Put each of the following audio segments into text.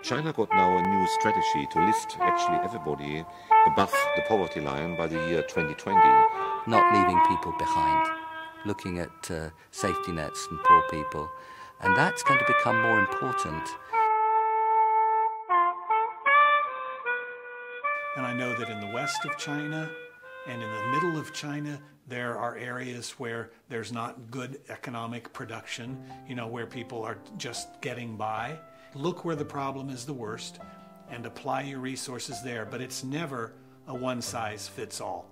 China got now a new strategy to lift actually everybody above the poverty line by the year 2020. Not leaving people behind, looking at safety nets and poor people, and that's going to become more important. And I know that in the west of China and in the middle of China, there are areas where there's not good economic production, where people are just getting by. Look where the problem is the worst and apply your resources there, but it's never a one-size-fits-all.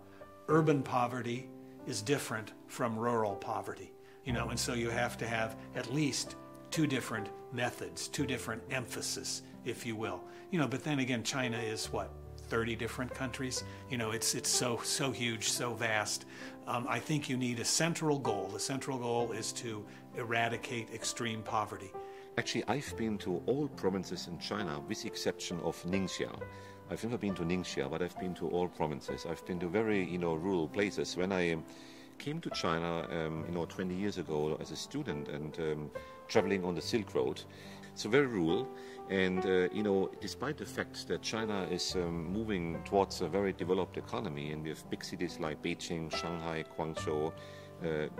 Urban poverty is different from rural poverty, and so you have to have at least two different methods, two different emphasis, if you will. But then again, China is what? 30 different countries. It's so huge, so vast. I think you need a central goal. The central goal is to eradicate extreme poverty. Actually, I've been to all provinces in China with the exception of Ningxia. I've never been to Ningxia, but I've been to all provinces. I've been to very, rural places. When I came to China, 20 years ago as a student and traveling on the Silk Road, so very rural. And, despite the fact that China is moving towards a very developed economy, and we have big cities like Beijing, Shanghai, Guangzhou,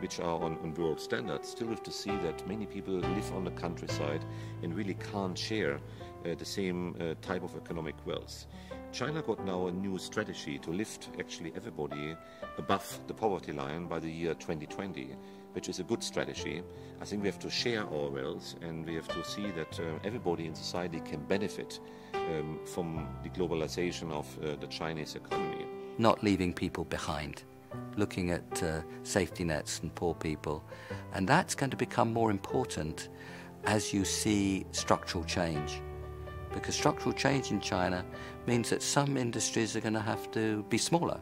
which are on world standards, still have to see that many people live on the countryside and really can't share the same type of economic wealth. China got now a new strategy to lift actually everybody above the poverty line by the year 2020, which is a good strategy. I think we have to share our wealth, and we have to see that everybody in society can benefit from the globalization of the Chinese economy. Not leaving people behind, looking at safety nets and poor people, and that's going to become more important as you see structural change. Because structural change in China means that some industries are going to have to be smaller,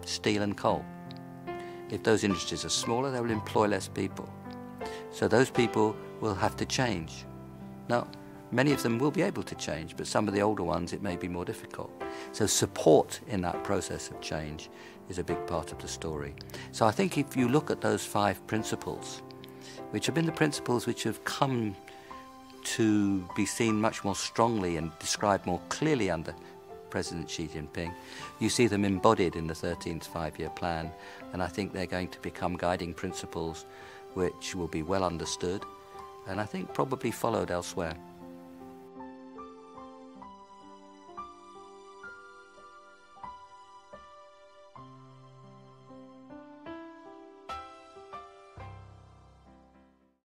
steel and coal. If those industries are smaller, they will employ less people. So those people will have to change. Now, many of them will be able to change, but some of the older ones, it may be more difficult. So support in that process of change is a big part of the story. So I think if you look at those 5 principles, which have been the principles which have come to be seen much more strongly and described more clearly under President Xi Jinping, you see them embodied in the 13th five-year plan, and I think they're going to become guiding principles which will be well understood and I think probably followed elsewhere.